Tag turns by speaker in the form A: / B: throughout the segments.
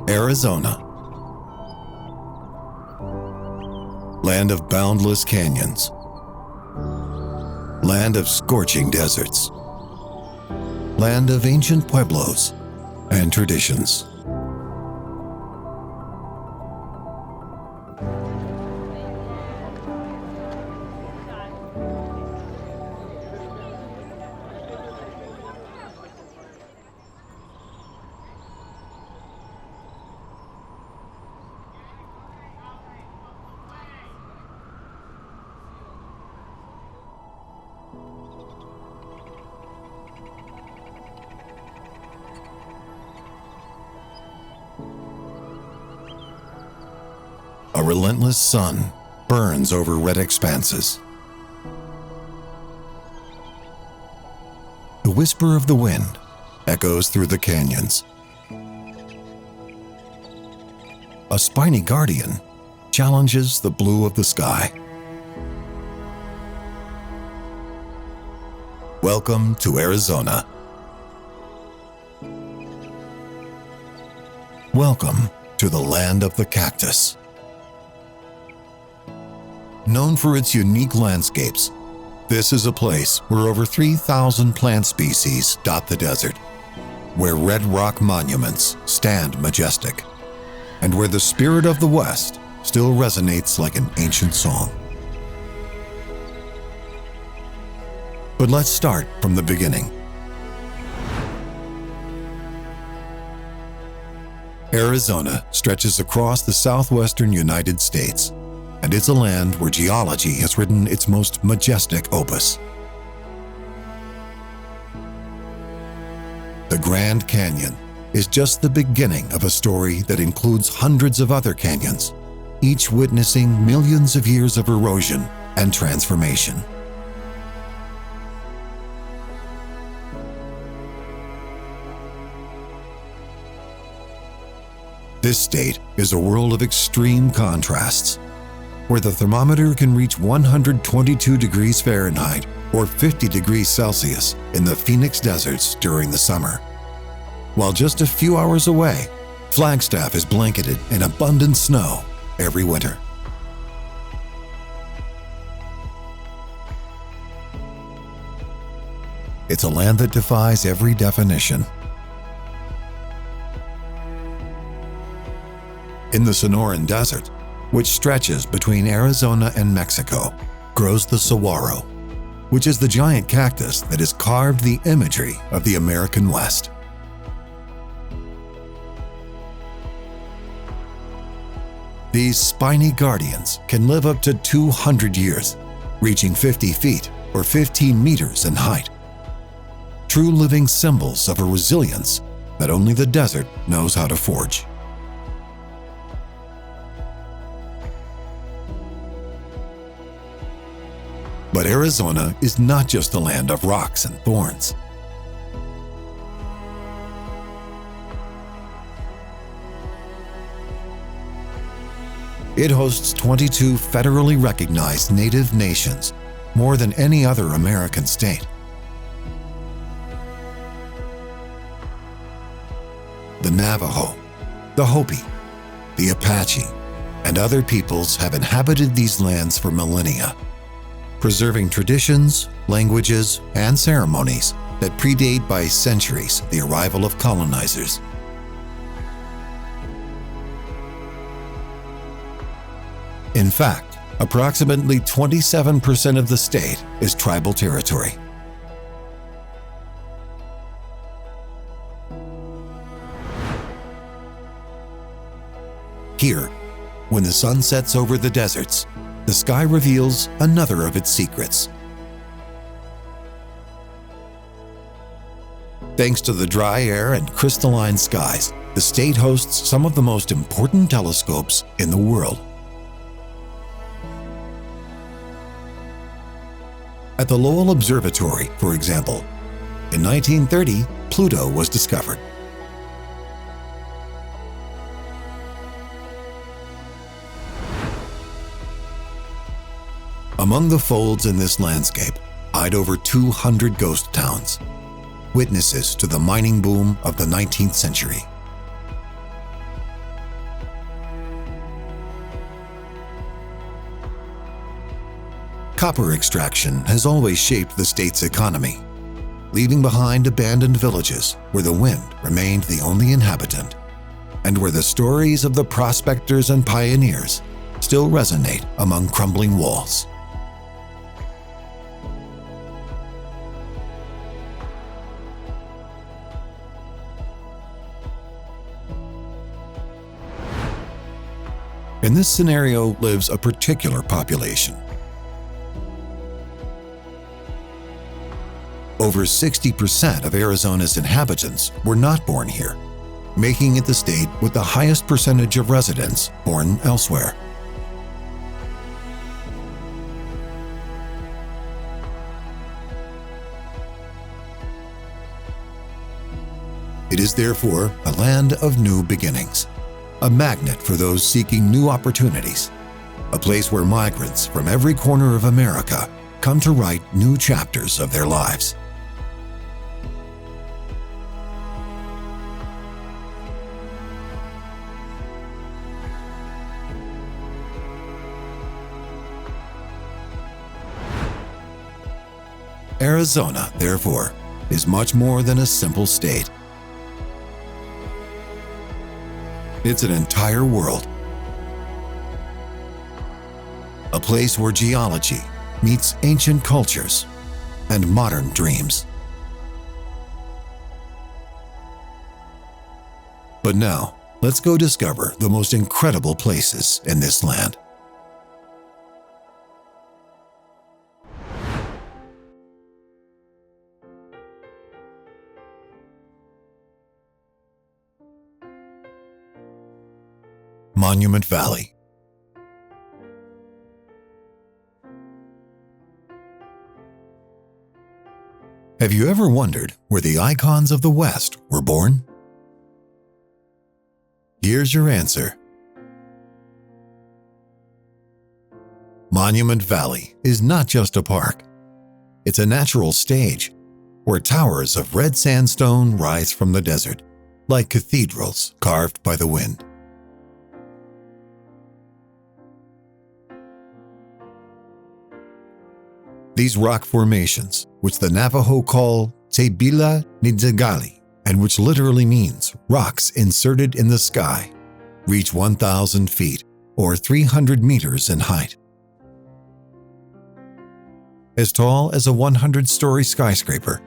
A: Arizona. Land of boundless canyons. Land of scorching deserts. Land of ancient pueblos and traditions. A relentless sun burns over red expanses. The whisper of the wind echoes through the canyons. A spiny guardian challenges the blue of the sky. Welcome to Arizona. Welcome to the land of the cactus. Known for its unique landscapes, this is a place where over 3,000 plant species dot the desert, where red rock monuments stand majestic, and where the spirit of the West still resonates like an ancient song. But let's start from the beginning. Arizona stretches across the southwestern United States, and it's a land where geology has written its most majestic opus. The Grand Canyon is just the beginning of a story that includes hundreds of other canyons, each witnessing millions of years of erosion and transformation. This state is a world of extreme contrasts, where the thermometer can reach 122 degrees Fahrenheit or 50 degrees Celsius in the Phoenix deserts during the summer, while just a few hours away, Flagstaff is blanketed in abundant snow every winter. It's a land that defies every definition. In the Sonoran Desert, which stretches between Arizona and Mexico, grows the saguaro, which is the giant cactus that has carved the imagery of the American West. These spiny guardians can live up to 200 years, reaching 50 feet or 15 meters in height. True living symbols of a resilience that only the desert knows how to forge. But Arizona is not just a land of rocks and thorns. It hosts 22 federally recognized native nations, more than any other American state. The Navajo, the Hopi, the Apache, and other peoples have inhabited these lands for millennia, preserving traditions, languages, and ceremonies that predate by centuries the arrival of colonizers. In fact, approximately 27% of the state is tribal territory. Here, when the sun sets over the deserts, the sky reveals another of its secrets. Thanks to the dry air and crystalline skies, the state hosts some of the most important telescopes in the world. At the Lowell Observatory, for example, in 1930, Pluto was discovered. Among the folds in this landscape hide over 200 ghost towns, witnesses to the mining boom of the 19th century. Copper extraction has always shaped the state's economy, leaving behind abandoned villages where the wind remained the only inhabitant, and where the stories of the prospectors and pioneers still resonate among crumbling walls. In this scenario lives a particular population. Over 60% of Arizona's inhabitants were not born here, making it the state with the highest percentage of residents born elsewhere. It is therefore a land of new beginnings, a magnet for those seeking new opportunities, a place where migrants from every corner of America come to write new chapters of their lives. Arizona, therefore, is much more than a simple state. It's an entire world. A place where geology meets ancient cultures and modern dreams. But now, let's go discover the most incredible places in this land. Monument Valley. Have you ever wondered where the icons of the West were born? Here's your answer. Monument Valley is not just a park. It's a natural stage where towers of red sandstone rise from the desert, like cathedrals carved by the wind. These rock formations, which the Navajo call Tebila Nidzagali, and which literally means rocks inserted in the sky, reach 1,000 feet or 300 meters in height. As tall as a 100-story skyscraper.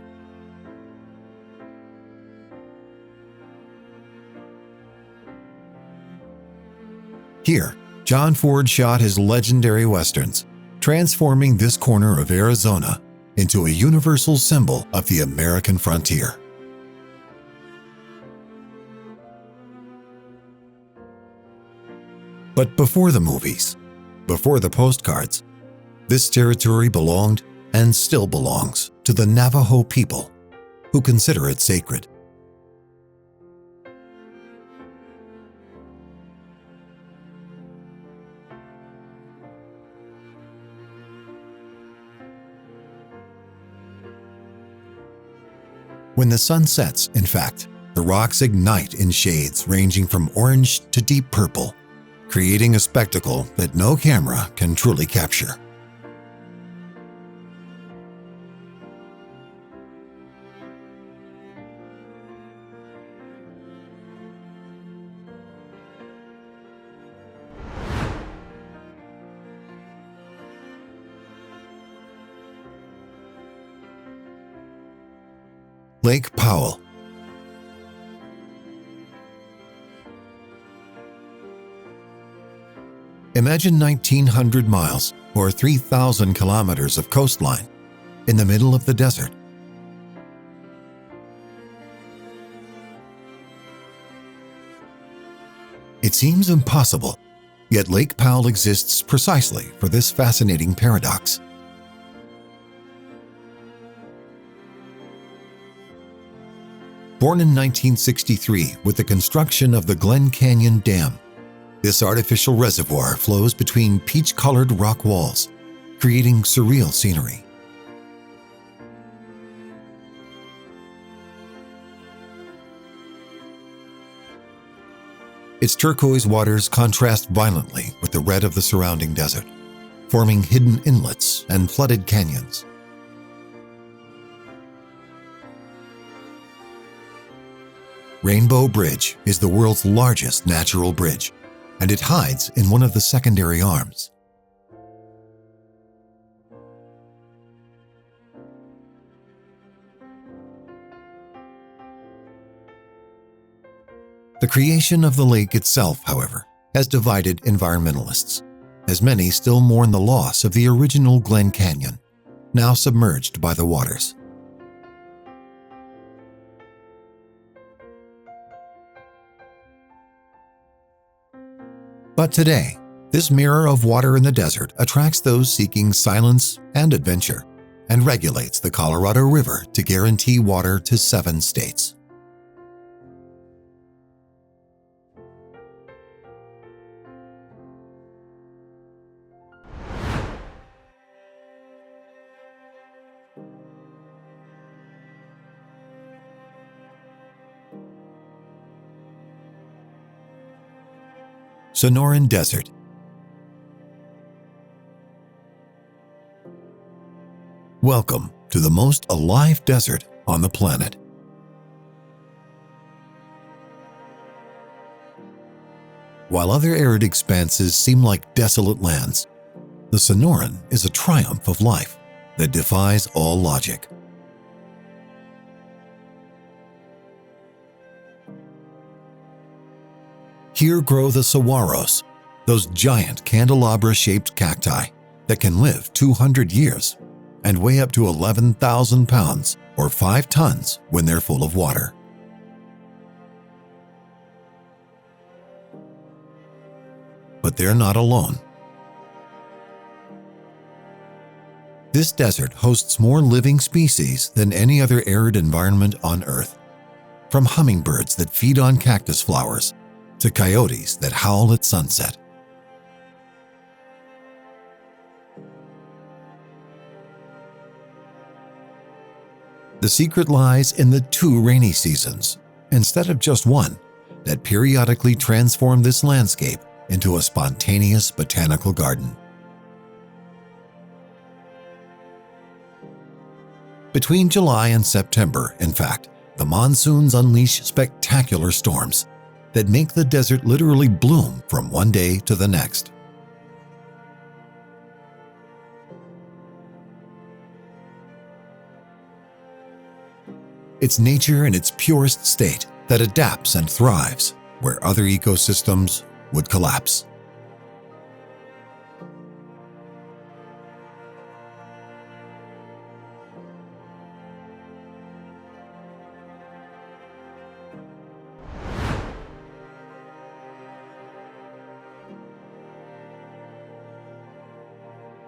A: Here, John Ford shot his legendary westerns, transforming this corner of Arizona into a universal symbol of the American frontier. But before the movies, before the postcards, this territory belonged and still belongs to the Navajo people, who consider it sacred. When the sun sets, in fact, the rocks ignite in shades ranging from orange to deep purple, creating a spectacle that no camera can truly capture. Lake Powell. Imagine 1,900 miles or 3,000 kilometers of coastline in the middle of the desert. It seems impossible, yet Lake Powell exists precisely for this fascinating paradox. Born in 1963 with the construction of the Glen Canyon Dam, this artificial reservoir flows between peach-colored rock walls, creating surreal scenery. Its turquoise waters contrast violently with the red of the surrounding desert, forming hidden inlets and flooded canyons. Rainbow Bridge is the world's largest natural bridge, and it hides in one of the secondary arms. The creation of the lake itself, however, has divided environmentalists, as many still mourn the loss of the original Glen Canyon, now submerged by the waters. But today, this mirror of water in the desert attracts those seeking silence and adventure, and regulates the Colorado River to guarantee water to 7 states. Sonoran Desert. Welcome to the most alive desert on the planet. While other arid expanses seem like desolate lands, the Sonoran is a triumph of life that defies all logic. Here grow the saguaros, those giant candelabra-shaped cacti that can live 200 years and weigh up to 11,000 pounds or 5 tons when they're full of water. But they're not alone. This desert hosts more living species than any other arid environment on Earth, from hummingbirds that feed on cactus flowers to coyotes that howl at sunset. The secret lies in the 2 rainy seasons, instead of just one, that periodically transform this landscape into a spontaneous botanical garden. Between July and September, in fact, the monsoons unleash spectacular storms that make the desert literally bloom from one day to the next. It's nature in its purest state that adapts and thrives where other ecosystems would collapse.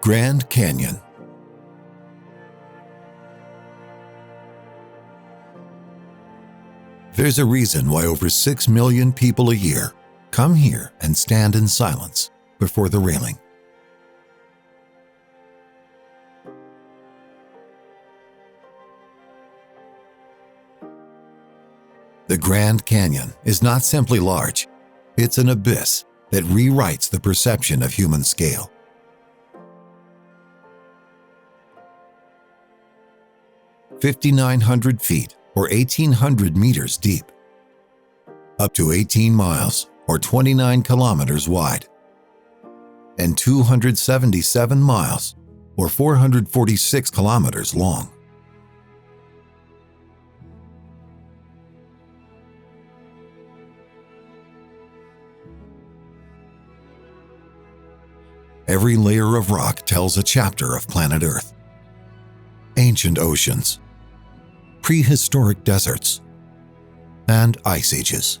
A: Grand Canyon. There's a reason why over 6 million people a year come here and stand in silence before the railing. The Grand Canyon is not simply large, it's an abyss that rewrites the perception of human scale. "5,900 feet or 1,800 meters deep, up to 18 miles or 29 kilometers wide, and 277 miles or 446 kilometers long. Every layer of rock tells a chapter of planet Earth. Ancient oceans, prehistoric deserts, and ice ages.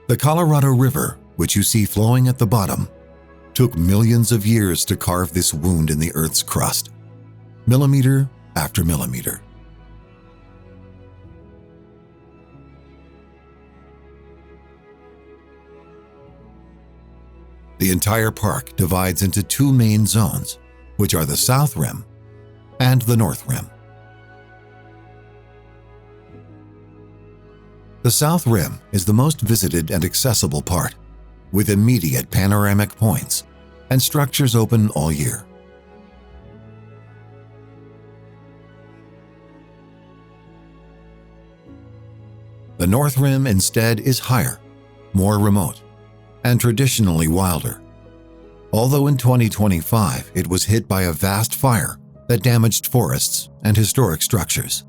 A: The Colorado River, which you see flowing at the bottom, took millions of years to carve this wound in the Earth's crust, millimeter after millimeter. The entire park divides into 2 main zones, which are the South Rim and the North Rim. The South Rim is the most visited and accessible part, with immediate panoramic points and structures open all year. The North Rim instead is higher, more remote, and traditionally wilder. Although in 2025 it was hit by a vast fire that damaged forests and historic structures.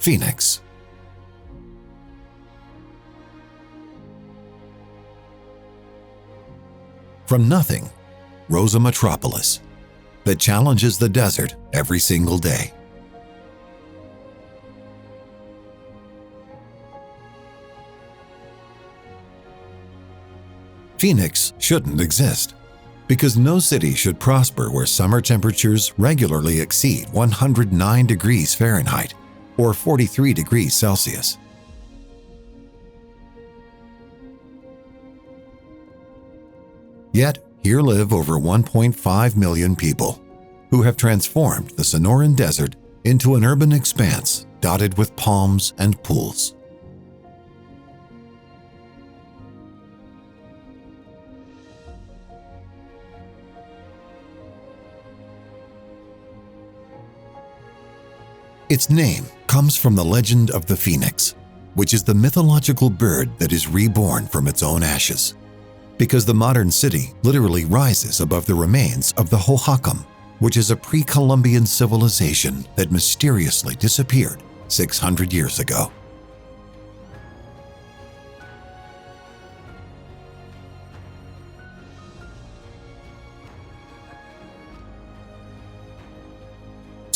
A: Phoenix. From nothing rose a metropolis that challenges the desert every single day. Phoenix shouldn't exist, because no city should prosper where summer temperatures regularly exceed 109 degrees Fahrenheit or 43 degrees Celsius. Yet, here live over 1.5 million people who have transformed the Sonoran Desert into an urban expanse dotted with palms and pools. Its name comes from the legend of the phoenix, which is the mythological bird that is reborn from its own ashes, because the modern city literally rises above the remains of the Hohokam, which is a pre-Columbian civilization that mysteriously disappeared 600 years ago.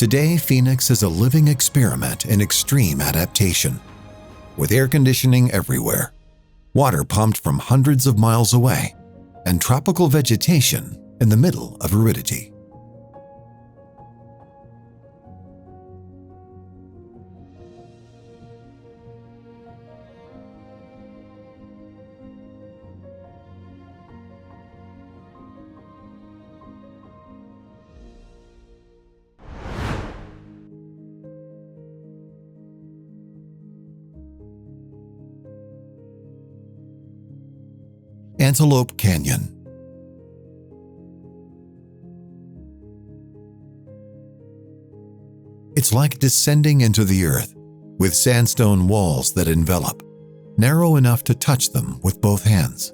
A: Today, Phoenix is a living experiment in extreme adaptation, with air conditioning everywhere, water pumped from hundreds of miles away, and tropical vegetation in the middle of aridity. Antelope Canyon. It's like descending into the earth, with sandstone walls that envelop, narrow enough to touch them with both hands.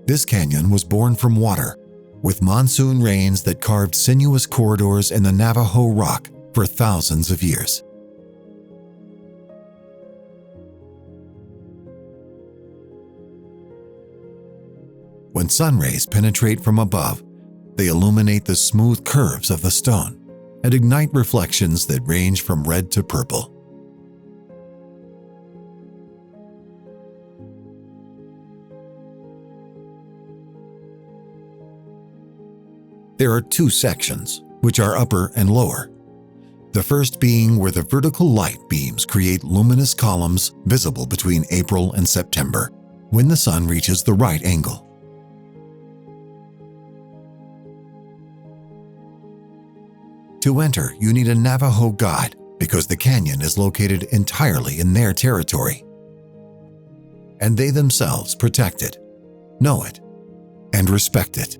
A: This canyon was born from water, with monsoon rains that carved sinuous corridors in the Navajo rock for thousands of years. When sun rays penetrate from above, they illuminate the smooth curves of the stone and ignite reflections that range from red to purple. There are two sections, which are upper and lower. The first being where the vertical light beams create luminous columns visible between April and September, when the sun reaches the right angle. To enter, you need a Navajo guide because the canyon is located entirely in their territory. And they themselves protect it, know it, and respect it.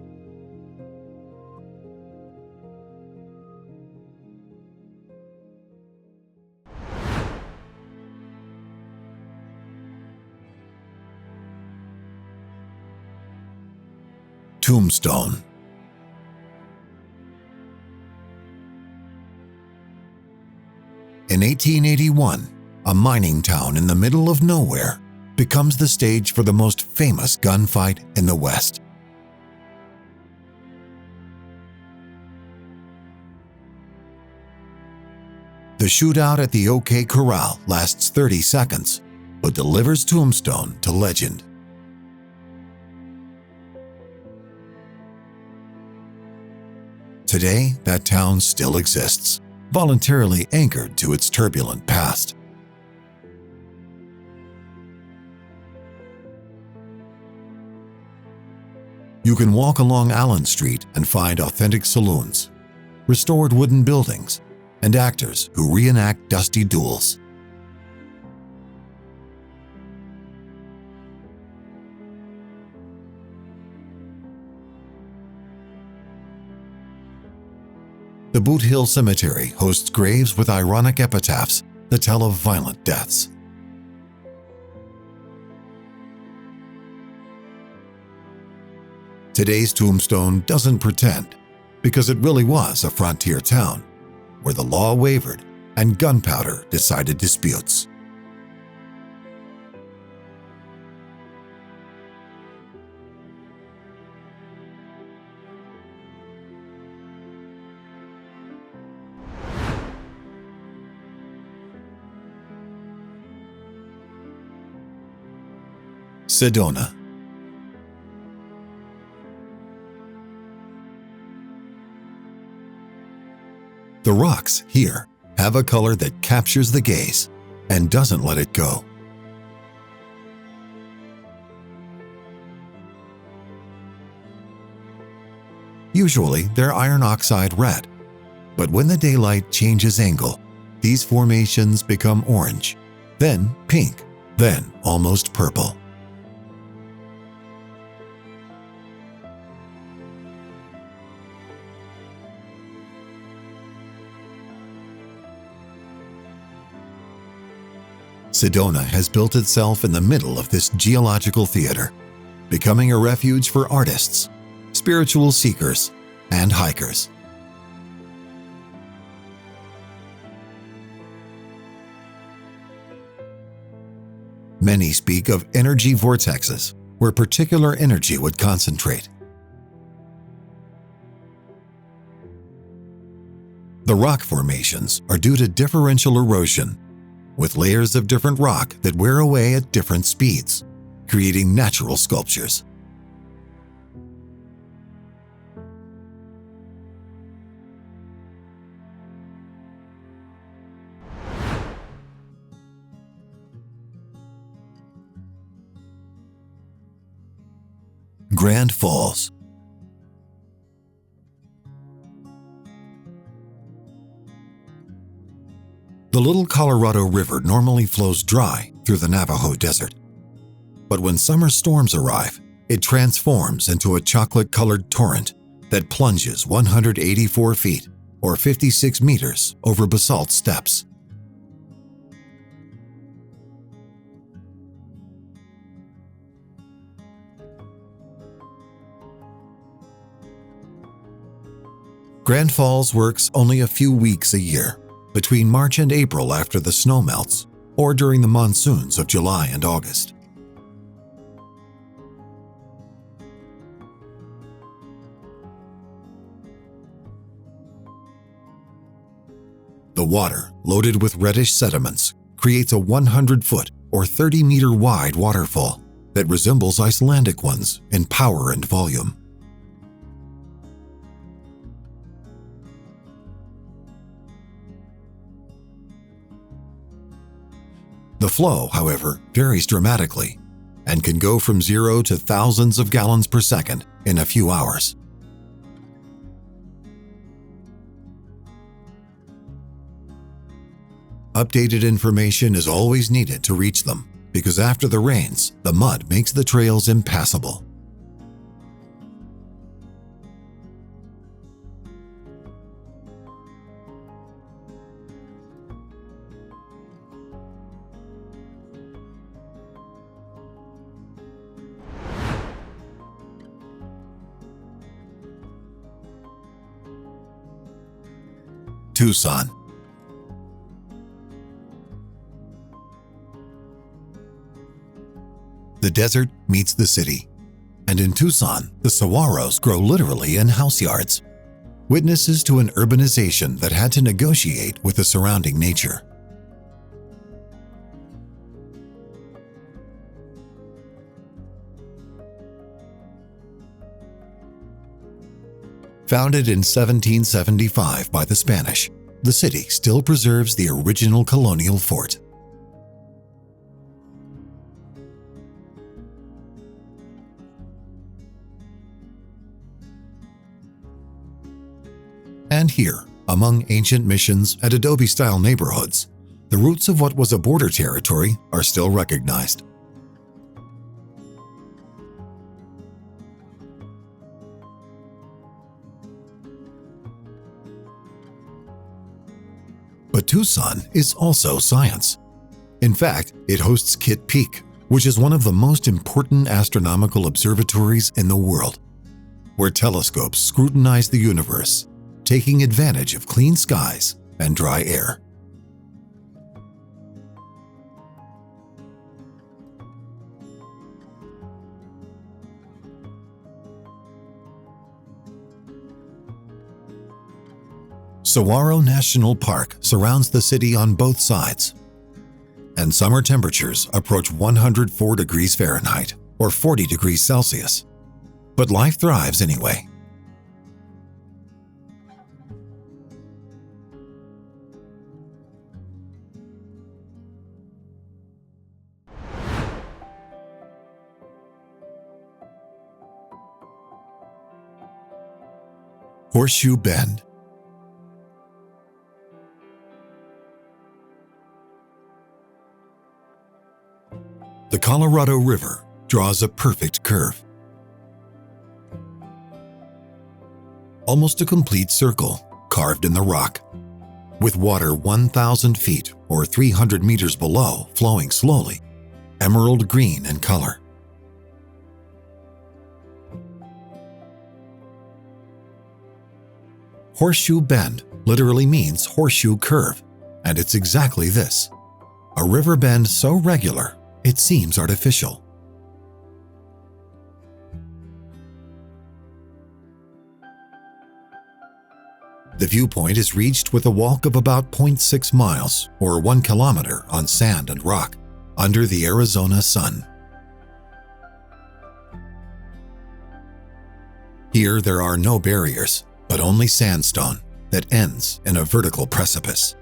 A: Tombstone. In 1881, a mining town in the middle of nowhere becomes the stage for the most famous gunfight in the West. The shootout at the OK Corral lasts 30 seconds, but delivers Tombstone to legend. Today, that town still exists, voluntarily anchored to its turbulent past. You can walk along Allen Street and find authentic saloons, restored wooden buildings, and actors who reenact dusty duels. The Boot Hill Cemetery hosts graves with ironic epitaphs that tell of violent deaths. Today's Tombstone doesn't pretend, because it really was a frontier town where the law wavered and gunpowder decided disputes. Sedona. The rocks here have a color that captures the gaze and doesn't let it go. Usually they're iron oxide red, but when the daylight changes angle, these formations become orange, then pink, then almost purple. Sedona has built itself in the middle of this geological theater, becoming a refuge for artists, spiritual seekers, and hikers. Many speak of energy vortexes, where particular energy would concentrate. The rock formations are due to differential erosion, with layers of different rock that wear away at different speeds, creating natural sculptures. Grand Falls. The Little Colorado River normally flows dry through the Navajo Desert. But when summer storms arrive, it transforms into a chocolate-colored torrent that plunges 184 feet or 56 meters over basalt steps. Grand Falls works only a few weeks a year, between March and April after the snow melts, or during the monsoons of July and August. The water, loaded with reddish sediments, creates a 100-foot or 30-meter wide waterfall that resembles Icelandic ones in power and volume. The flow, however, varies dramatically and can go from 0 to thousands of gallons per second in a few hours. Updated information is always needed to reach them because after the rains, the mud makes the trails impassable. Tucson. The desert meets the city, and in Tucson, the saguaros grow literally in house yards, witnesses to an urbanization that had to negotiate with the surrounding nature. Founded in 1775 by the Spanish, the city still preserves the original colonial fort. And here, among ancient missions and adobe-style neighborhoods, the roots of what was a border territory are still recognized. But Tucson is also science. In fact, it hosts Kitt Peak, which is one of the most important astronomical observatories in the world, where telescopes scrutinize the universe, taking advantage of clean skies and dry air. Saguaro National Park surrounds the city on both sides, and summer temperatures approach 104 degrees Fahrenheit or 40 degrees Celsius. But life thrives anyway. Horseshoe Bend. The Colorado River draws a perfect curve. Almost a complete circle carved in the rock, with water 1,000 feet or 300 meters below flowing slowly, emerald green in color. Horseshoe Bend literally means horseshoe curve, and it's exactly this: a river bend so regular it seems artificial. The viewpoint is reached with a walk of about 0.6 miles or 1 kilometer on sand and rock under the Arizona sun. Here there are no barriers, but only sandstone that ends in a vertical precipice.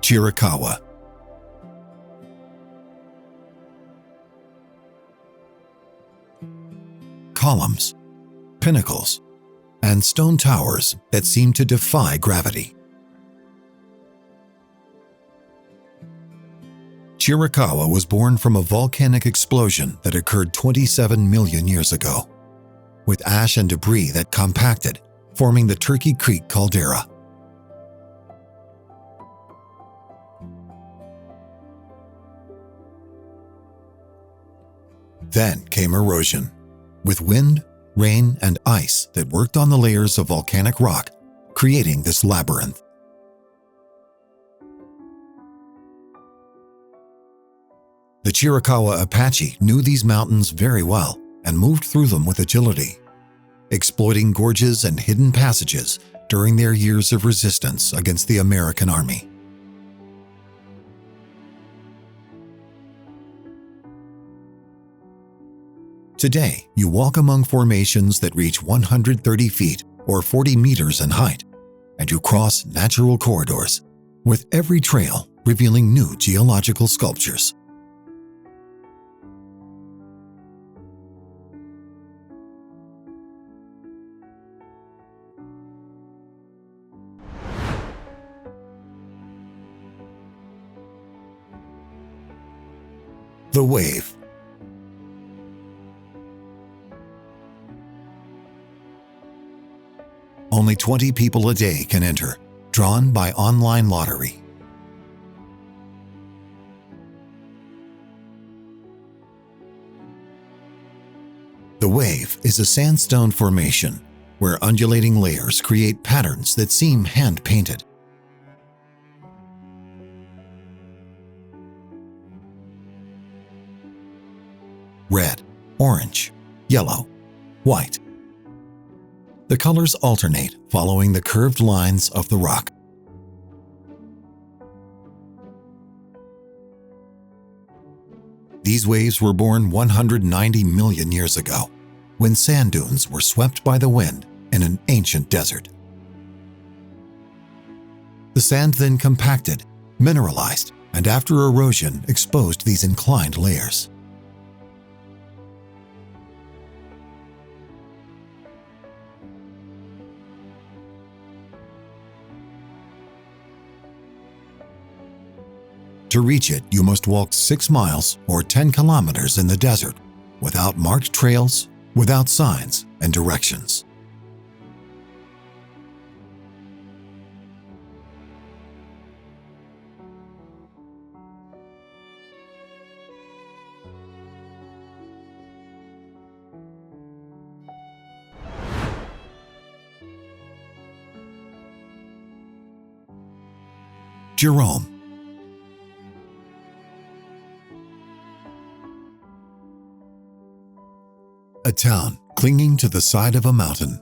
A: Chiricahua. Columns, pinnacles, and stone towers that seem to defy gravity. Chiricahua was born from a volcanic explosion that occurred 27 million years ago, with ash and debris that compacted, forming the Turkey Creek caldera. Then came erosion, with wind, rain, and ice that worked on the layers of volcanic rock, creating this labyrinth. The Chiricahua Apache knew these mountains very well and moved through them with agility, exploiting gorges and hidden passages during their years of resistance against the American army. Today, you walk among formations that reach 130 feet or 40 meters in height, and you cross natural corridors, with every trail revealing new geological sculptures. The Wave. Only 20 people a day can enter, drawn by online lottery. The Wave is a sandstone formation where undulating layers create patterns that seem hand-painted. Red, orange, yellow, white. The colors alternate following the curved lines of the rock. These waves were born 190 million years ago, when sand dunes were swept by the wind in an ancient desert. The sand then compacted, mineralized, and after erosion exposed these inclined layers. To reach it, you must walk 6 miles or 10 kilometers in the desert, without marked trails, without signs and directions. Jerome. A town clinging to the side of a mountain.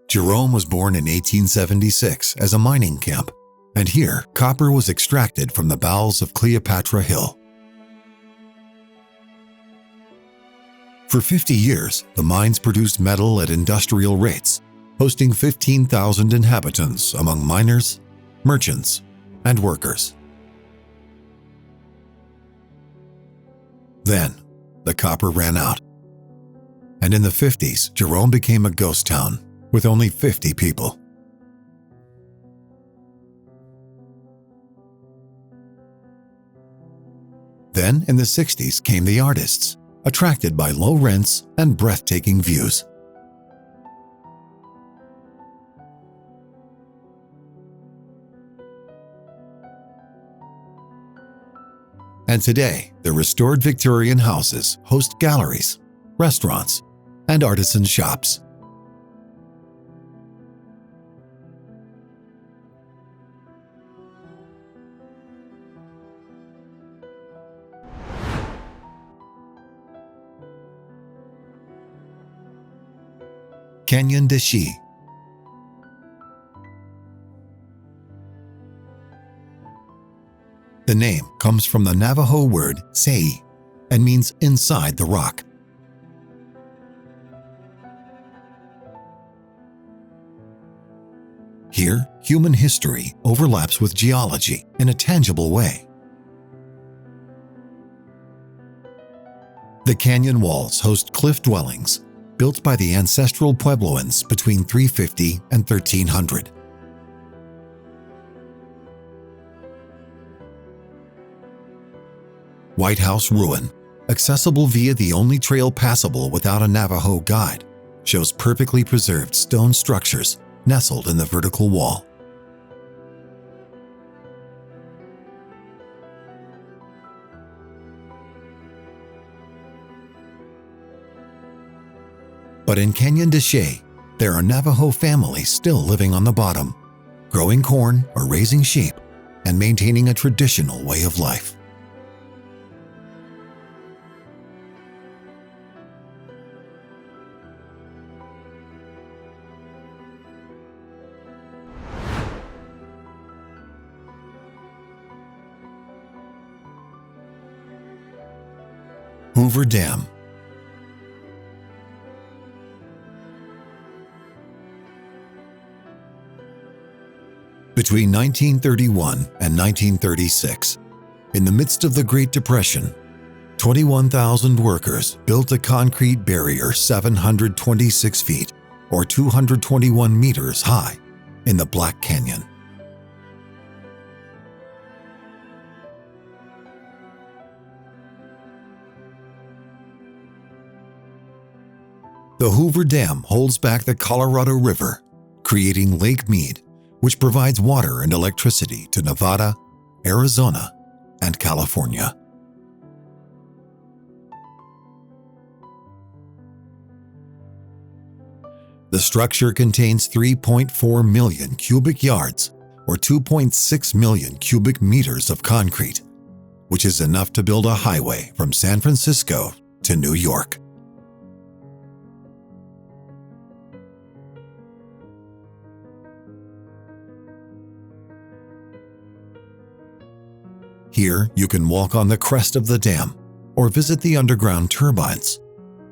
A: Jerome was born in 1876 as a mining camp, and here copper was extracted from the bowels of Cleopatra Hill. For 50 years, the mines produced metal at industrial rates, hosting 15,000 inhabitants among miners, merchants, and workers. Then, the copper ran out. And in the 50s, Jerome became a ghost town with only 50 people. Then, in the 60s, came the artists, attracted by low rents and breathtaking views. And today, the restored Victorian houses host galleries, restaurants, and artisan shops. Canyon de Chi. The name comes from the Navajo word sei and means inside the rock. Here, human history overlaps with geology in a tangible way. The canyon walls host cliff dwellings built by the ancestral Puebloans between 350 and 1300. White House Ruin, accessible via the only trail passable without a Navajo guide, shows perfectly preserved stone structures nestled in the vertical wall. But in Canyon de Chi, there are Navajo families still living on the bottom, growing corn or raising sheep, and maintaining a traditional way of life. Hoover Dam. Between 1931 and 1936, in the midst of the Great Depression, 21,000 workers built a concrete barrier 726 feet or 221 meters high in the Black Canyon. The Hoover Dam holds back the Colorado River, creating Lake Mead, which provides water and electricity to Nevada, Arizona, and California. The structure contains 3.4 million cubic yards or 2.6 million cubic meters of concrete, which is enough to build a highway from San Francisco to New York. Here, you can walk on the crest of the dam, or visit the underground turbines,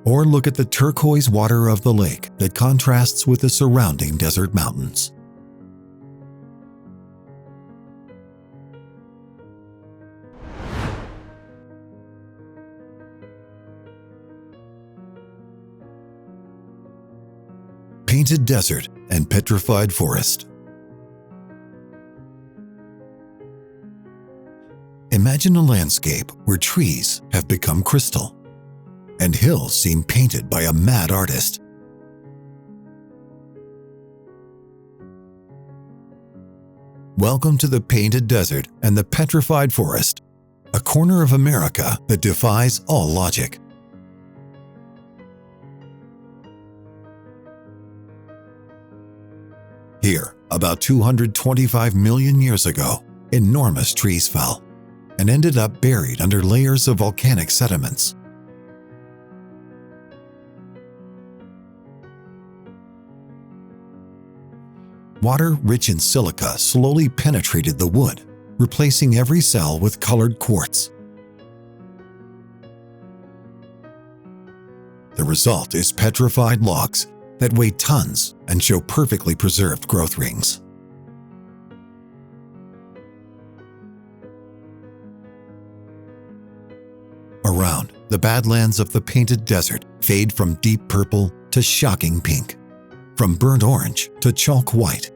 A: or look at the turquoise water of the lake that contrasts with the surrounding desert mountains. Painted Desert and Petrified Forest. Imagine a landscape where trees have become crystal and hills seem painted by a mad artist. Welcome to the Painted Desert and the Petrified Forest, a corner of America that defies all logic. Here, about 225 million years ago, enormous trees fell and ended up buried under layers of volcanic sediments. Water rich in silica slowly penetrated the wood, replacing every cell with colored quartz. The result is petrified logs that weigh tons and show perfectly preserved growth rings. Around, the badlands of the Painted Desert fade from deep purple to shocking pink, from burnt orange to chalk white.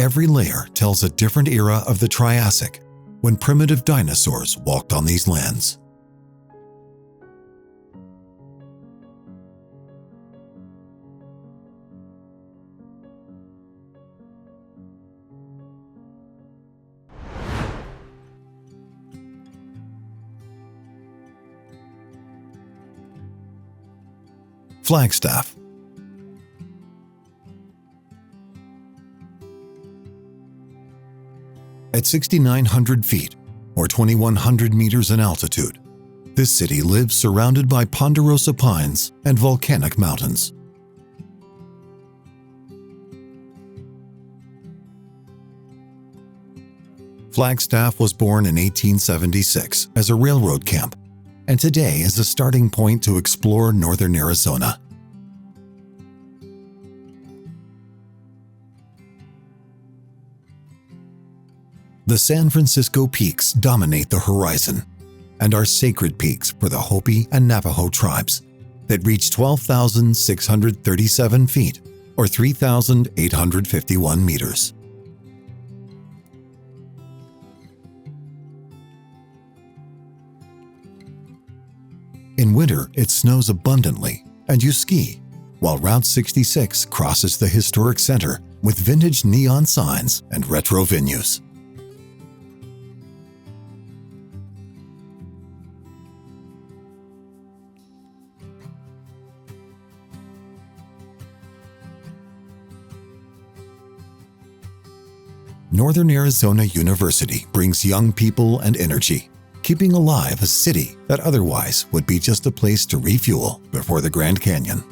A: Every layer tells a different era of the Triassic, when primitive dinosaurs walked on these lands. Flagstaff. At 6,900 feet, or 2,100 meters in altitude, this city lives surrounded by ponderosa pines and volcanic mountains. Flagstaff was born in 1876 as a railroad camp, and today is a starting point to explore northern Arizona. The San Francisco peaks dominate the horizon and are sacred peaks for the Hopi and Navajo tribes that reach 12,637 feet, or 3,851 meters. In winter, it snows abundantly, and you ski, while Route 66 crosses the historic center with vintage neon signs and retro venues. Northern Arizona University brings young people and energy, keeping alive a city that otherwise would be just a place to refuel before the Grand Canyon.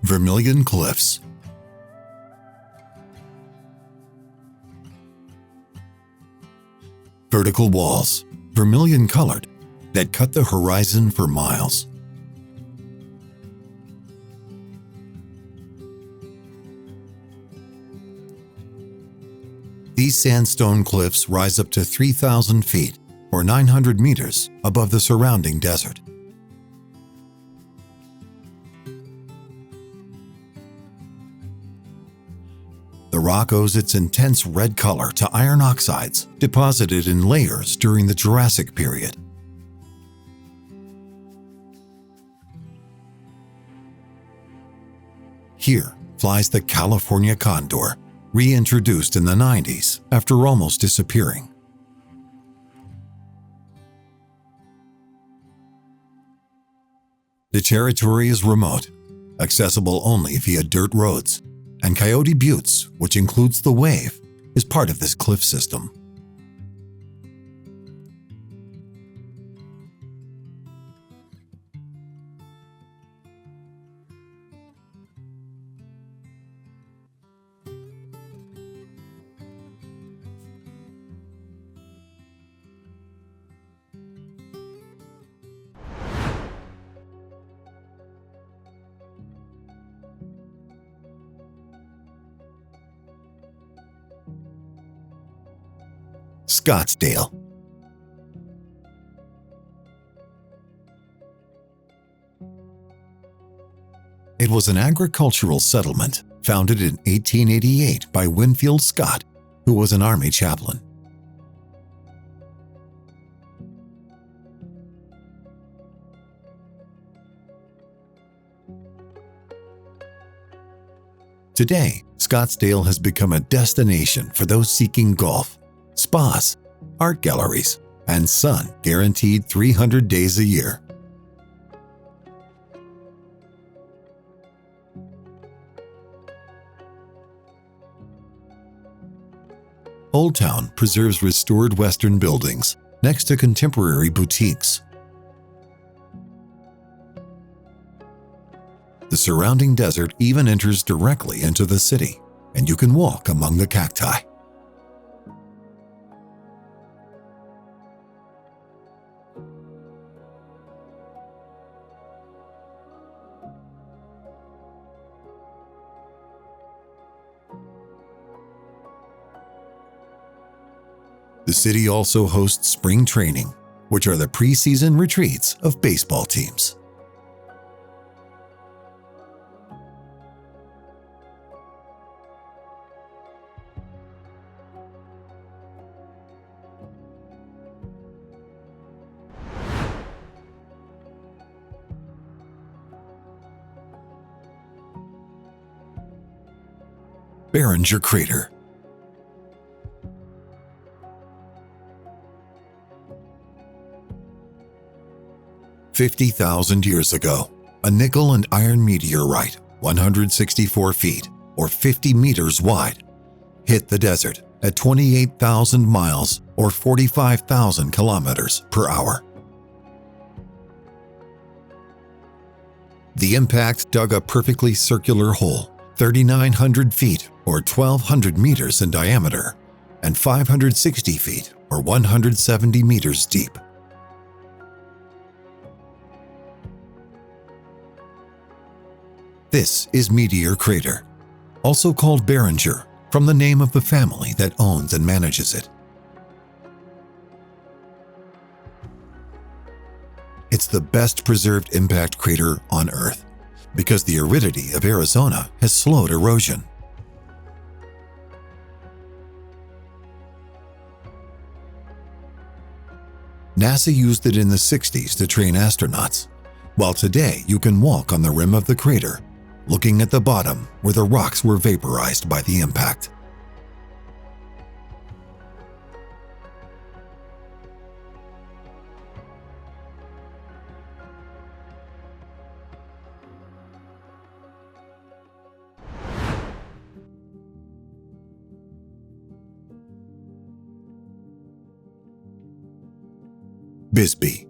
A: Vermillion Cliffs. Vertical walls, vermilion-colored, that cut the horizon for miles. These sandstone cliffs rise up to 3,000 feet, or 900 meters, above the surrounding desert. The rock owes its intense red color to iron oxides deposited in layers during the Jurassic period. Here flies the California condor, reintroduced in the 90s after almost disappearing. The territory is remote, accessible only via dirt roads, and Coyote Buttes, which includes the Wave, is part of this cliff system. Scottsdale. It was an agricultural settlement founded in 1888 by Winfield Scott, who was an Army chaplain. Today, Scottsdale has become a destination for those seeking golf, spas, art galleries, and sun guaranteed 300 days a year. Old Town preserves restored Western buildings next to contemporary boutiques. The surrounding desert even enters directly into the city, and you can walk among the cacti. The city also hosts spring training, which are the preseason retreats of baseball teams. Barringer Crater. $50,000 years ago, a nickel and iron meteorite, 164 feet or 50 meters wide, hit the desert at 28,000 miles or 45,000 kilometers per hour. The impact dug a perfectly circular hole, 3,900 feet or 1,200 meters in diameter, and 560 feet or 170 meters deep. This is Meteor Crater, also called Barringer, from the name of the family that owns and manages it. It's the best preserved impact crater on Earth because the aridity of Arizona has slowed erosion. NASA used it in the 60s to train astronauts, while today you can walk on the rim of the crater, looking at the bottom where the rocks were vaporized by the impact. Bisbee.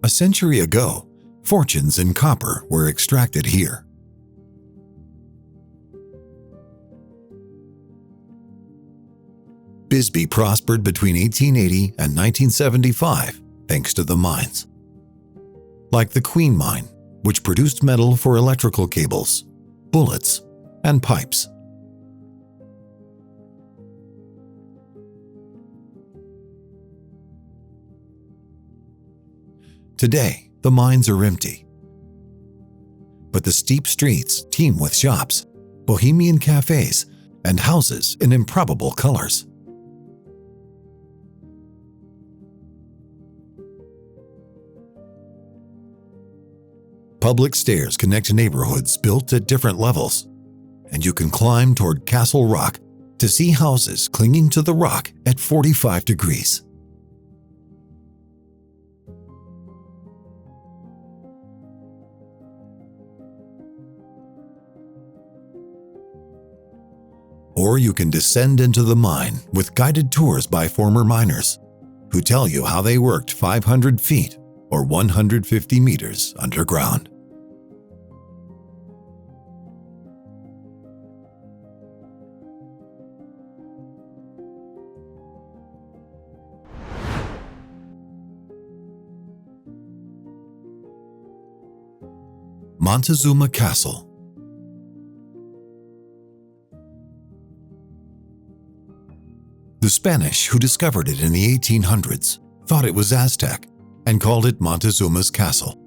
A: A century ago, fortunes in copper were extracted here. Bisbee prospered between 1880 and 1975 thanks to the mines. Like the Queen Mine, which produced metal for electrical cables, bullets, and pipes. Today, the mines are empty. But the steep streets teem with shops, bohemian cafes, and houses in improbable colors. Public stairs connect neighborhoods built at different levels, and you can climb toward Castle Rock to see houses clinging to the rock at 45 degrees. Or you can descend into the mine with guided tours by former miners who tell you how they worked 500 feet or 150 meters underground. Montezuma Castle. The Spanish who discovered it in the 1800s thought it was Aztec and called it Montezuma's Castle.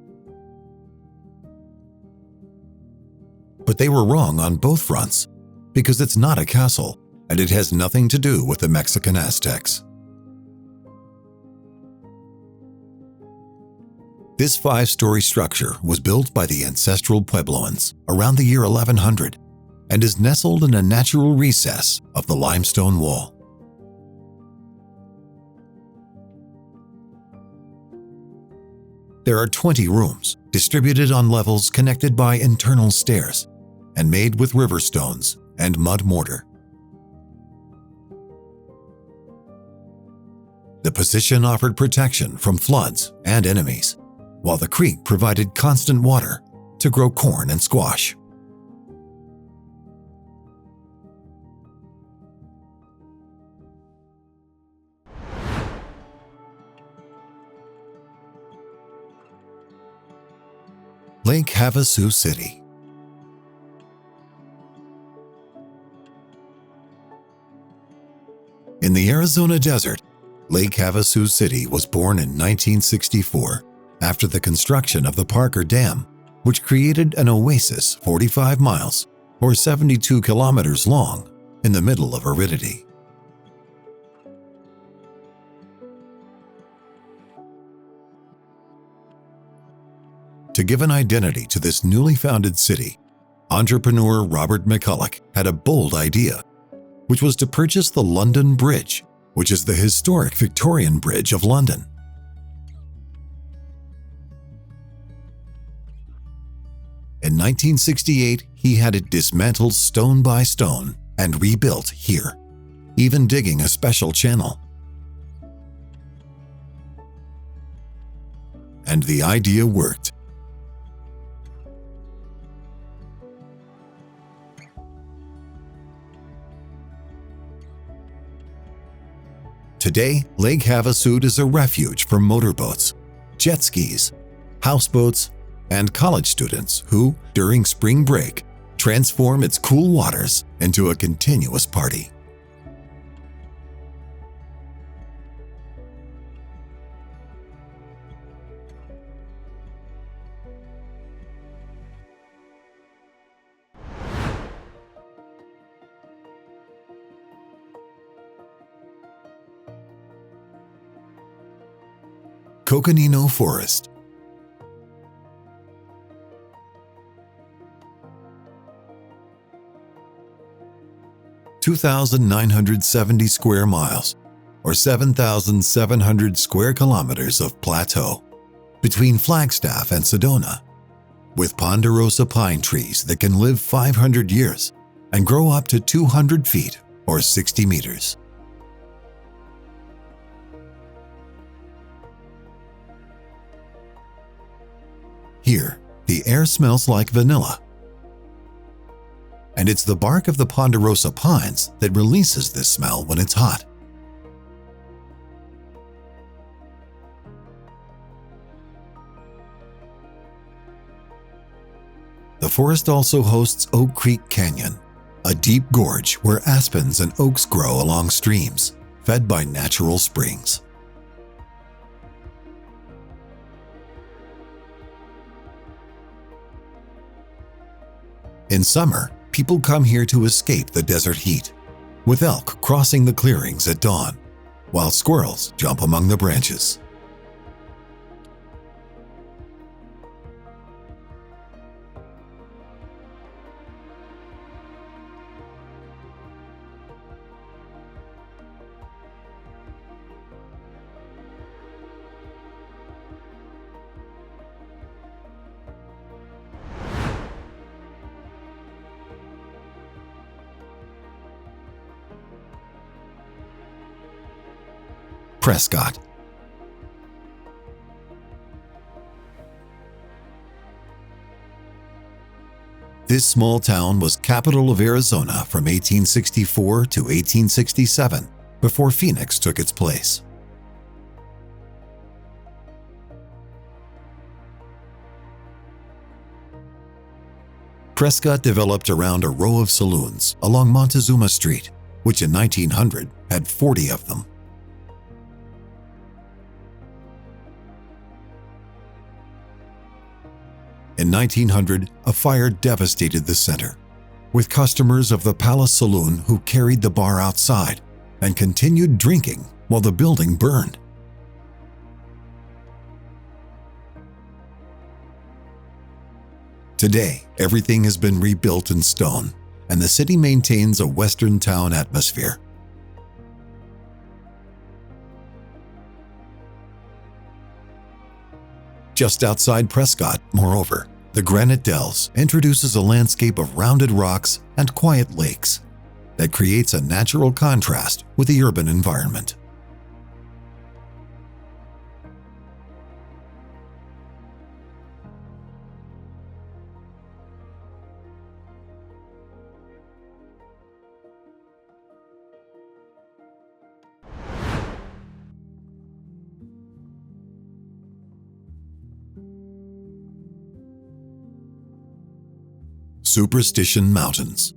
A: But they were wrong on both fronts because it's not a castle and it has nothing to do with the Mexican Aztecs. This 5-story structure was built by the ancestral Puebloans around the year 1100 and is nestled in a natural recess of the limestone wall. There are 20 rooms distributed on levels connected by internal stairs and made with river stones and mud mortar. The position offered protection from floods and enemies, while the creek provided constant water to grow corn and squash. Lake Havasu City. In the Arizona desert, Lake Havasu City was born in 1964 after the construction of the Parker Dam, which created an oasis 45 miles or 72 kilometers long in the middle of aridity. To give an identity to this newly founded city, entrepreneur Robert McCulloch had a bold idea, which was to purchase the London Bridge, which is the historic Victorian Bridge of London. In 1968, he had it dismantled stone by stone and rebuilt here, even digging a special channel. And the idea worked. Today, Lake Havasu is a refuge for motorboats, jet skis, houseboats, and college students who, during spring break, transform its cool waters into a continuous party. Coconino Forest. (2,970 square miles, or 7,700 square kilometers of plateau between Flagstaff and Sedona, with ponderosa pine trees that can live 500 years and grow up to 200 feet or 60 meters. Here, the air smells like vanilla, and it's the bark of the ponderosa pines that releases this smell when it's hot. The forest also hosts Oak Creek Canyon, a deep gorge where aspens and oaks grow along streams, fed by natural springs. In summer, people come here to escape the desert heat, with elk crossing the clearings at dawn, while squirrels jump among the branches. Prescott. This small town was capital of Arizona from 1864 to 1867, before Phoenix took its place. Prescott developed around a row of saloons along Montezuma Street, which in 1900 had 40 of them. In 1900, a fire devastated the center, with customers of the Palace Saloon who carried the bar outside and continued drinking while the building burned. Today, everything has been rebuilt in stone, and the city maintains a Western town atmosphere. Just outside Prescott, moreover, the Granite Dells introduces a landscape of rounded rocks and quiet lakes that creates a natural contrast with the urban environment. Superstition Mountains.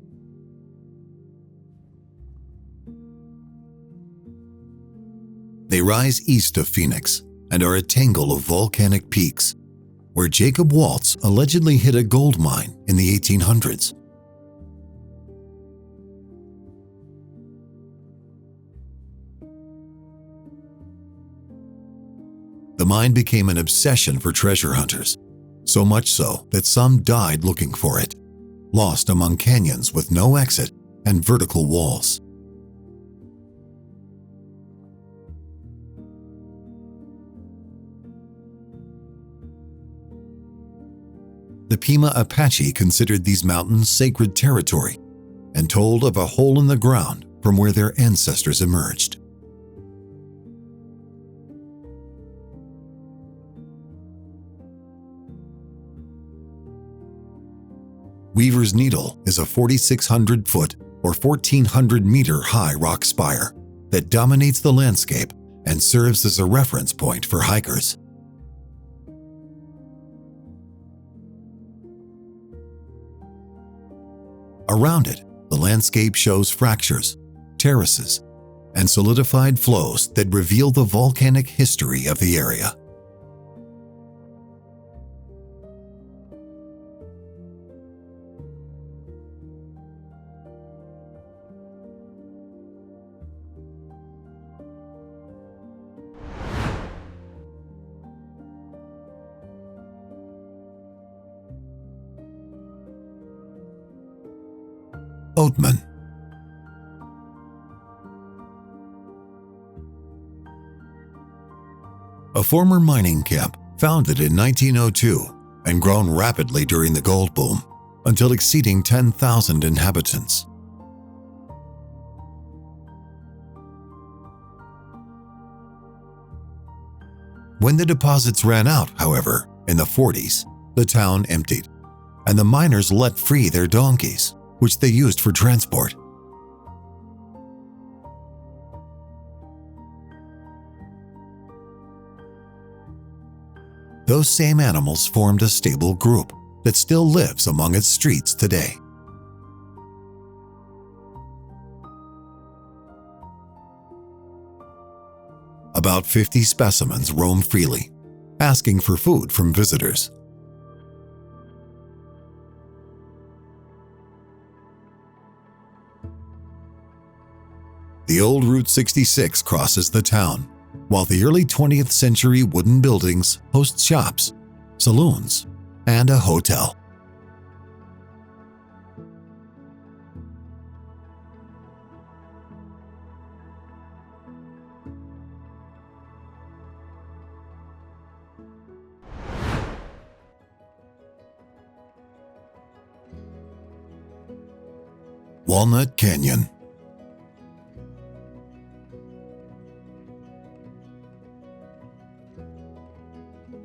A: They rise east of Phoenix and are a tangle of volcanic peaks, where Jacob Waltz allegedly hit a gold mine in the 1800s. The mine became an obsession for treasure hunters, so much so that some died looking for it, lost among canyons with no exit and vertical walls. The Pima Apache considered these mountains sacred territory and told of a hole in the ground from where their ancestors emerged. Weaver's Needle is a 4,600-foot or 1,400-meter high rock spire that dominates the landscape and serves as a reference point for hikers. Around it, the landscape shows fractures, terraces, and solidified flows that reveal the volcanic history of the area. Oatman. A former mining camp founded in 1902 and grown rapidly during the gold boom until exceeding 10,000 inhabitants. When the deposits ran out, however, in the 40s, the town emptied, and the miners let free their donkeys, which they used for transport. Those same animals formed a stable group that still lives among its streets today. About 50 specimens roam freely, asking for food from visitors. The old Route 66 crosses the town, while the early 20th century wooden buildings host shops, saloons, and a hotel. Walnut Canyon.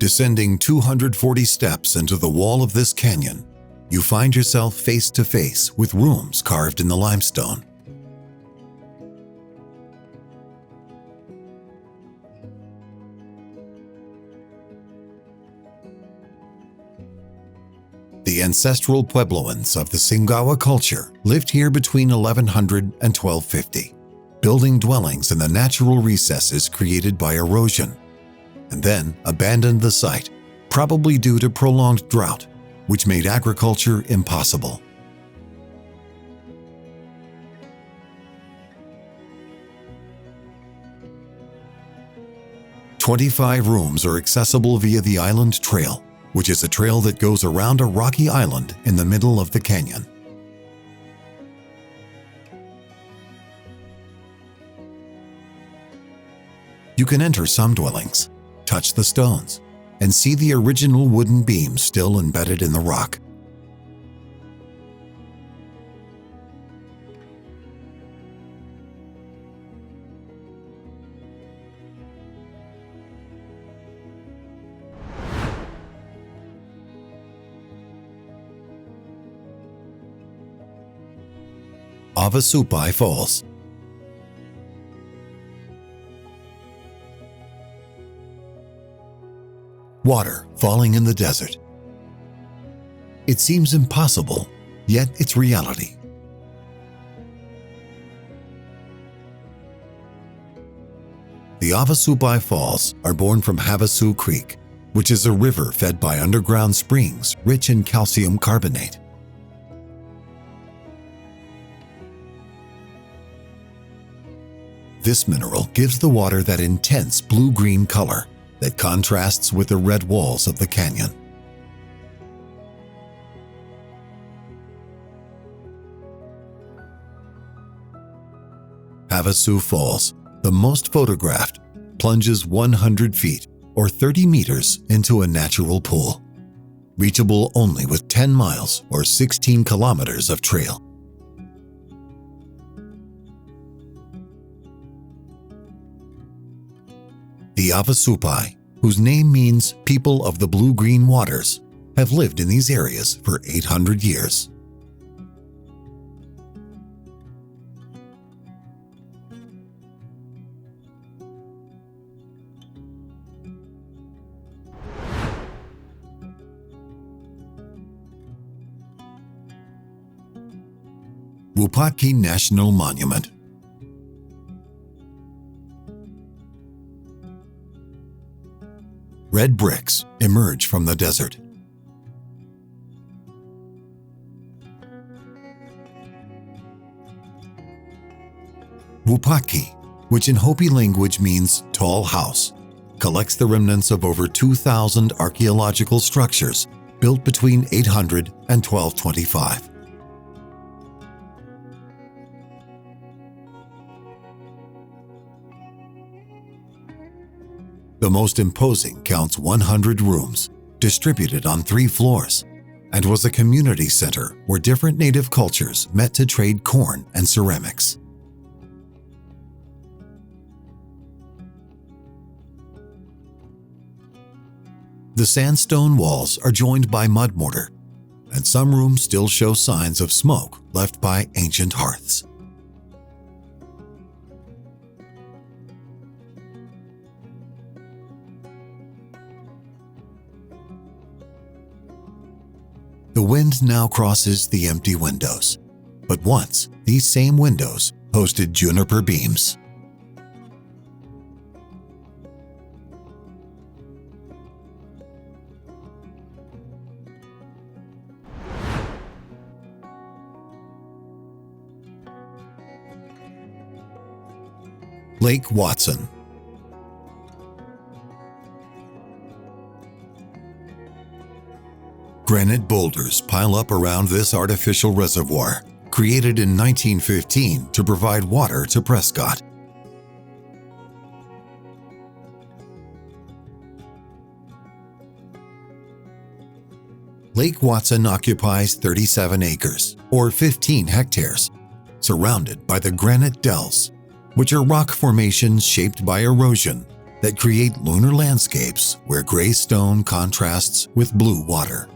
A: Descending 240 steps into the wall of this canyon, you find yourself face to face with rooms carved in the limestone. The ancestral Puebloans of the Singawa culture lived here between 1100 and 1250, building dwellings in the natural recesses created by erosion, and then abandoned the site, probably due to prolonged drought, which made agriculture impossible. "25 rooms are accessible via the Island Trail, which is a trail that goes around a rocky island in the middle of the canyon. You can enter some dwellings, touch the stones, and see the original wooden beams still embedded in the rock. Havasupai Falls. Water falling in the desert. It seems impossible, yet it's reality. The Havasupai Falls are born from Havasu Creek, which is a river fed by underground springs rich in calcium carbonate. This mineral gives the water that intense blue-green color that contrasts with the red walls of the canyon. Havasu Falls, the most photographed, plunges 100 feet or 30 meters into a natural pool, reachable only with 10 miles or 16 kilometers of trail. The Havasupai, whose name means people of the blue-green waters, have lived in these areas for 800 years. Wupatki National Monument. Red bricks emerge from the desert. Wupatki, which in Hopi language means tall house, collects the remnants of over 2,000 archaeological structures built between 800 and 1225. The most imposing counts 100 rooms, distributed on 3 floors, and was a community center where different native cultures met to trade corn and ceramics. The sandstone walls are joined by mud mortar, and some rooms still show signs of smoke left by ancient hearths. The wind now crosses the empty windows, but once these same windows hosted juniper beams. Lake Watson. Granite boulders pile up around this artificial reservoir, created in 1915 to provide water to Prescott. Lake Watson occupies 37 acres, or 15 hectares, surrounded by the granite dells, which are rock formations shaped by erosion that create lunar landscapes where gray stone contrasts with blue water.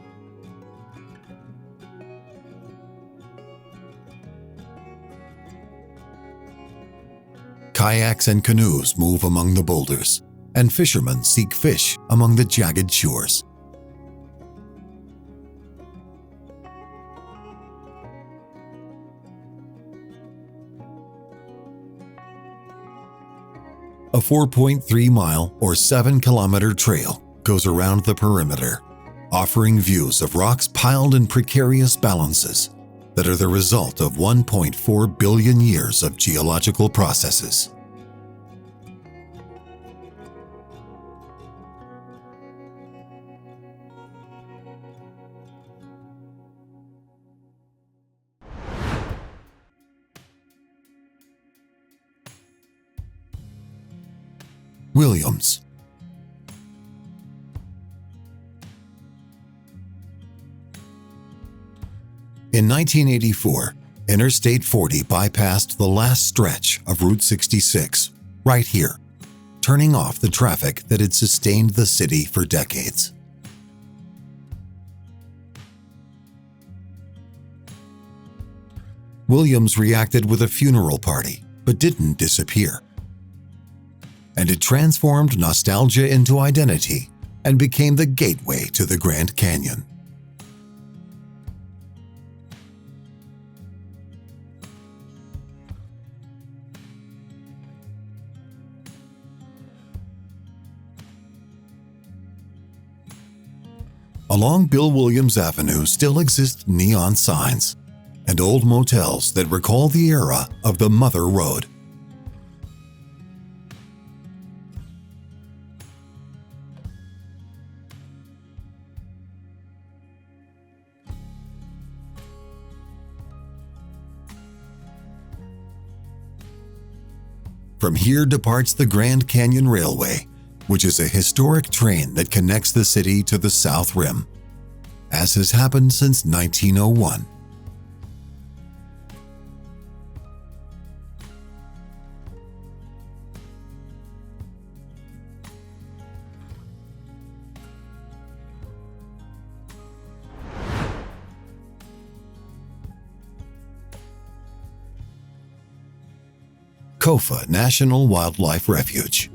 A: Kayaks and canoes move among the boulders, and fishermen seek fish among the jagged shores. A 4.3-mile or 7-kilometer trail goes around the perimeter, offering views of rocks piled in precarious balances that are the result of 1.4 billion years of geological processes. Williams. In 1984, Interstate 40 bypassed the last stretch of Route 66 right here, turning off the traffic that had sustained the city for decades. Williams reacted with a funeral party, but didn't disappear. And it transformed nostalgia into identity and became the gateway to the Grand Canyon. Along Bill Williams Avenue still exist neon signs and old motels that recall the era of the Mother Road. From here departs the Grand Canyon Railway, which is a historic train that connects the city to the South Rim, as has happened since 1901. Kofa National Wildlife Refuge.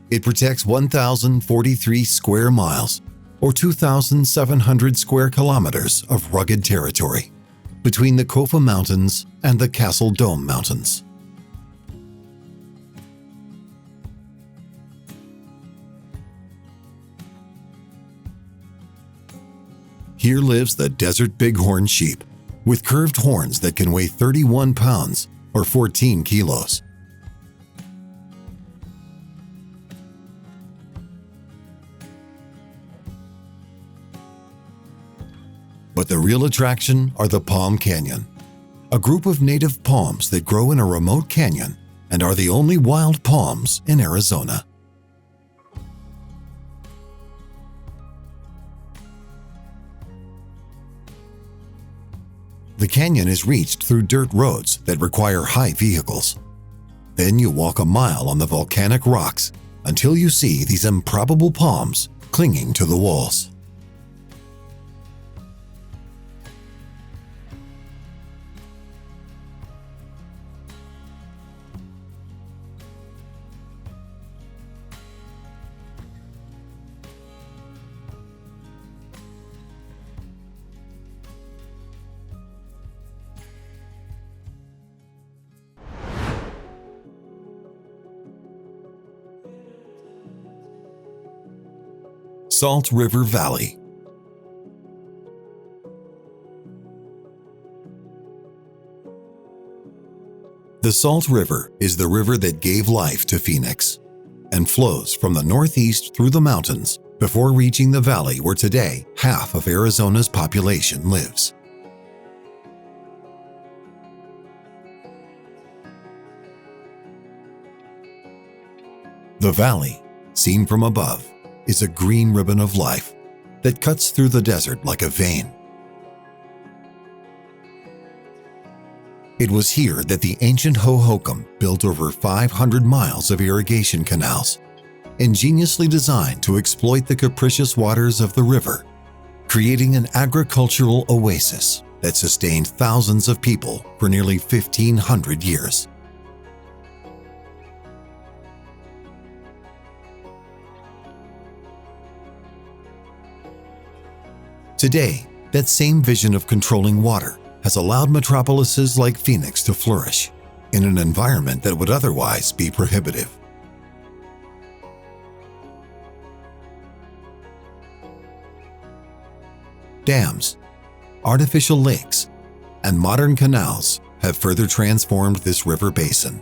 A: It protects 1,043 square miles, or 2,700 square kilometers of rugged territory between the Kofa Mountains and the Castle Dome Mountains. Here lives the desert bighorn sheep, with curved horns that can weigh 31 pounds or 14 kilos. But the real attraction are the Palm Canyon, a group of native palms that grow in a remote canyon and are the only wild palms in Arizona. The canyon is reached through dirt roads that require high vehicles. Then you walk a mile on the volcanic rocks until you see these improbable palms clinging to the walls. Salt River Valley. The Salt River is the river that gave life to Phoenix and flows from the northeast through the mountains before reaching the valley where today half of Arizona's population lives. The valley, seen from above, is a green ribbon of life that cuts through the desert like a vein. It was here that the ancient Hohokam built over 500 miles of irrigation canals, ingeniously designed to exploit the capricious waters of the river, creating an agricultural oasis that sustained thousands of people for nearly 1,500 years. Today, that same vision of controlling water has allowed metropolises like Phoenix to flourish in an environment that would otherwise be prohibitive. Dams, artificial lakes, and modern canals have further transformed this river basin.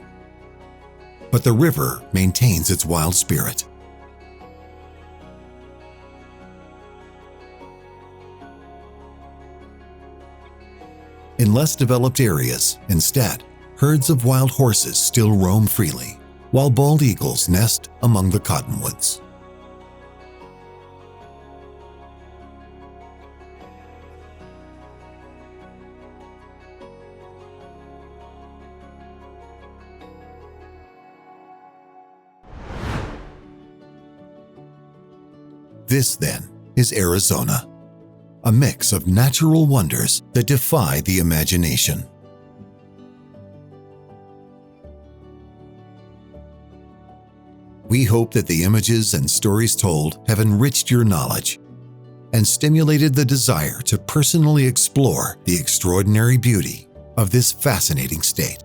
A: But the river maintains its wild spirit. In less developed areas, instead, herds of wild horses still roam freely, while bald eagles nest among the cottonwoods. This, then, is Arizona, a mix of natural wonders that defy the imagination. We hope that the images and stories told have enriched your knowledge and stimulated the desire to personally explore the extraordinary beauty of this fascinating state.